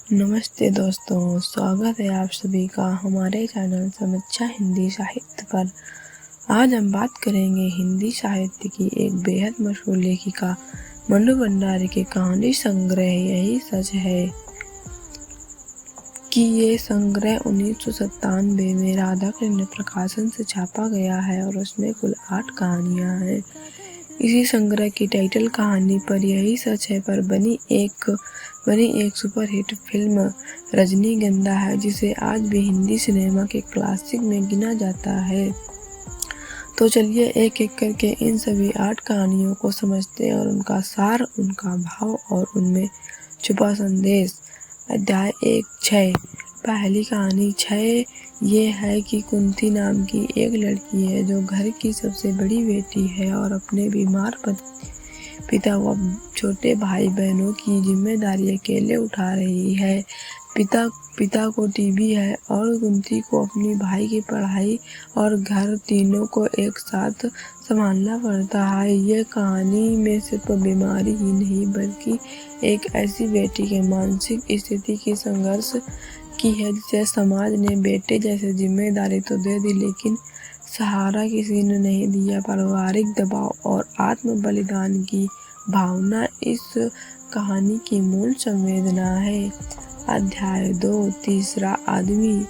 नमस्ते दोस्तों, स्वागत है आप सभी का हमारे चैनल समीक्षा हिंदी साहित्य पर। आज हम बात करेंगे हिंदी साहित्य की एक बेहद मशहूर लेखिका मन्नू भंडारी के कहानी संग्रह यही सच है कि ये संग्रह 1997 में राधाकृष्ण प्रकाशन से छापा गया है और उसमें कुल 8 कहानियाँ हैं। इसी संग्रह की टाइटल कहानी पर यही सच है पर बनी एक सुपरहिट फिल्म रजनीगंधा है, जिसे आज भी हिंदी सिनेमा के क्लासिक में गिना जाता है। तो चलिए एक एक करके इन सभी 8 कहानियों को समझते हैं और उनका सार, उनका भाव और उनमें छुपा संदेश। अध्याय 1 क्षय। पहली कहानी क्षय ये है कि कुंती नाम की एक लड़की है जो घर की सबसे बड़ी बेटी है और अपने बीमार पिता व छोटे भाई बहनों की जिम्मेदारी अकेले उठा रही है। पिता को टीबी है और कुंती को अपनी भाई की पढ़ाई और घर तीनों को एक साथ संभालना पड़ता है। यह कहानी में सिर्फ बीमारी ही नहीं बल्कि एक ऐसी बेटी के मानसिक स्थिति की संघर्ष की है जिसे समाज ने बेटे जैसे जिम्मेदारी तो दे दी लेकिन सहारा किसी ने नहीं दिया। पारिवारिक दबाव और आत्म बलिदान की भावना इस कहानी की मूल संवेदना है। अध्याय 2 तीसरा आदमी।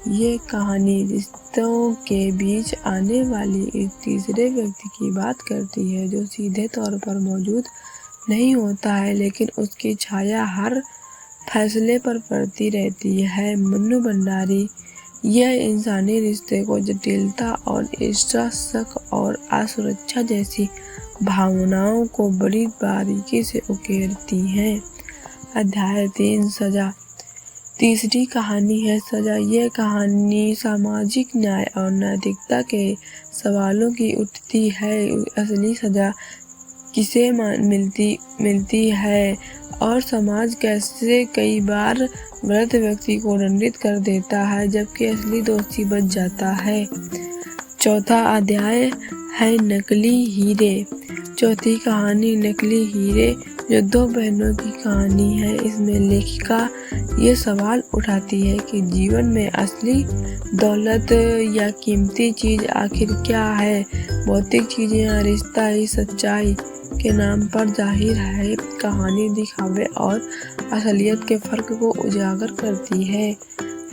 ये कहानी रिश्तों के बीच आने वाली एक तीसरे व्यक्ति की बात करती है जो सीधे तौर पर मौजूद नहीं होता है लेकिन उसकी छाया हर फैसले पर पड़ती रहती है। मन्नू भंडारी यह इंसानी रिश्ते को जटिलता और ईर्ष्या, शक और असुरक्षा जैसी भावनाओं को बड़ी बारीकी से उकेरती हैं। अध्याय 3 सजा। तीसरी कहानी है सजा। यह कहानी सामाजिक न्याय और नैतिकता के सवालों की उठती है। असली सजा किसे मिलती है और समाज कैसे कई बार गलत व्यक्ति को दंडित कर देता है जबकि असली दोषी बच जाता है। चौथा अध्याय है नकली हीरे। चौथी कहानी नकली हीरे जो 2 बहनों की कहानी है। इसमें लेखिका ये सवाल उठाती है कि जीवन में असली दौलत या कीमती चीज आखिर क्या है। भौतिक चीजें या रिश्ता ही सच्चाई के नाम पर जाहिर है। कहानी दिखावे और असलियत के फर्क को उजागर करती है।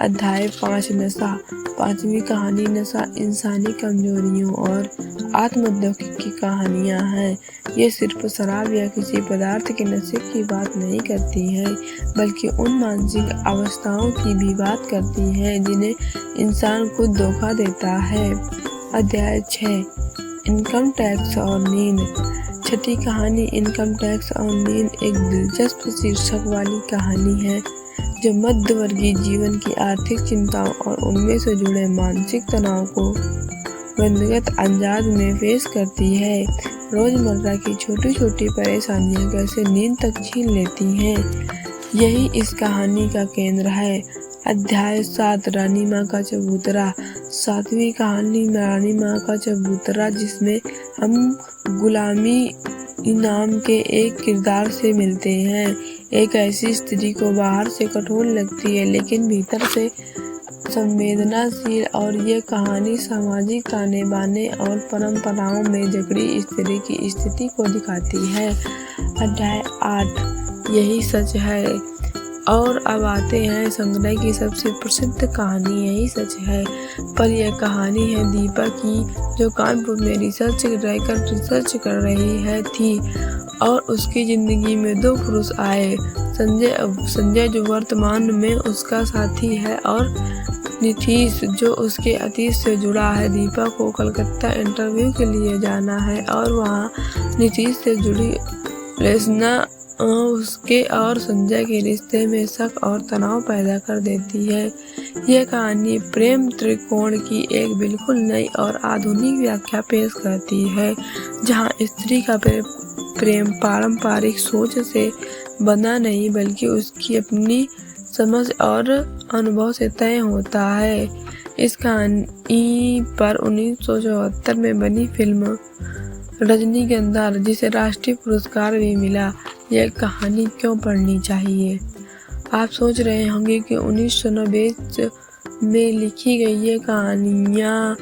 अध्याय 5 नशा। 5वीं कहानी नशा इंसानी कमजोरियों और आत्मद्रोह की कहानियाँ हैं। ये सिर्फ शराब या किसी पदार्थ के नशे की बात नहीं करती है बल्कि उन मानसिक अवस्थाओं की भी बात करती है जिन्हें इंसान खुद धोखा देता है। अध्याय 6 इनकम टैक्स और नींद। छठी कहानी इनकम टैक्स और नींद एक दिलचस्प शीर्षक वाली कहानी है जो मध्यवर्गीय जीवन की आर्थिक चिंताओं और उनमें से जुड़े मानसिक तनाव को व्यक्तिगत अंदाज में पेश करती है। रोजमर्रा की छोटी छोटी परेशानियां कैसे नींद तक छीन लेती हैं, यही इस कहानी का केंद्र है। अध्याय 7 रानी माँ का चबूतरा। 7वीं कहानी रानी माँ का चबूतरा जिसमें हम गुलामी नाम के एक किरदार से मिलते हैं। एक ऐसी स्त्री को बाहर से कठोर लगती है लेकिन भीतर से संवेदनाशील और ये कहानी सामाजिक ताने बाने और परंपराओं में जकड़ी स्त्री की स्थिति को दिखाती है। अध्याय 8 यही सच है। और अब आते हैं संग्रह की सबसे प्रसिद्ध कहानी यही सच है पर यह कहानी है दीपा की जो कानपुर में रिसर्च कर रही थी और उसकी जिंदगी में 2 पुरुष आए। संजय जो वर्तमान में उसका साथी है और नीतीश जो उसके अतीत से जुड़ा है। दीपा को कलकत्ता इंटरव्यू के लिए जाना है और वहाँ नीतीश से जुड़ी लेसना उसके और संजय के रिश्ते में शक और तनाव पैदा कर देती है। यह कहानी प्रेम त्रिकोण की एक बिल्कुल नई और आधुनिक व्याख्या पेश करती है जहाँ स्त्री का प्रेम पारंपरिक सोच से बंधा नहीं बल्कि उसकी अपनी समझ और अनुभव से तय होता है। इस कहानी पर 1974 में बनी फिल्म रजनीगंधा जिसे राष्ट्रीय पुरस्कार भी मिला। यह कहानी क्यों पढ़नी चाहिए? आप सोच रहे होंगे कि 1990 में लिखी गई ये कहानियाँ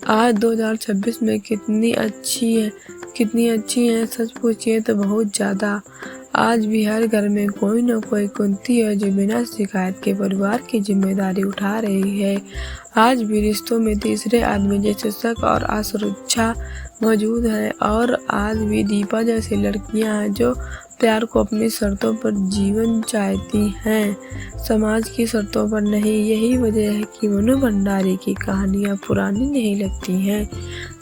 आज 2026 में कितनी अच्छी हैं। सच पूछिए तो बहुत ज़्यादा। आज भी हर घर में कोई न कोई कुंती है जो बिना शिकायत के परिवार की जिम्मेदारी उठा रही है। आज भी रिश्तों में तीसरे आदमी जैसे शक और असुरक्षा मौजूद है, और आज भी दीपा जैसी लड़कियां हैं जो प्यार को अपनी शर्तों पर जीवन चाहती हैं, समाज की शर्तों पर नहीं। यही वजह है कि मनु भंडारी की कहानियाँ पुरानी नहीं लगती हैं।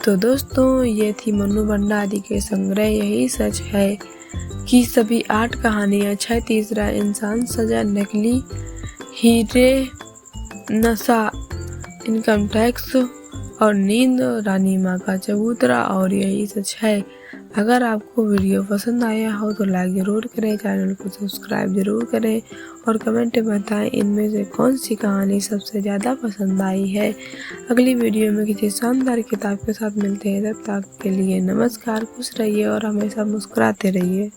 तो दोस्तों, ये थी मनु भंडारी के संग्रह यही सच है कि सभी 8 कहानियाँ, 6 तीसरा इंसान, सजा, नकली हीरे, नशा, इनकम टैक्स और नींद, रानी माँ का चबूतरा और यही सच है। अगर आपको वीडियो पसंद आया हो तो लाइक ज़रूर करें, चैनल को सब्सक्राइब ज़रूर करें और कमेंट में बताएं इनमें से कौन सी कहानी सबसे ज़्यादा पसंद आई है। अगली वीडियो में किसी शानदार किताब के साथ मिलते हैं। तब तक के लिए नमस्कार, खुश रहिए और हमेशा मुस्कुराते रहिए।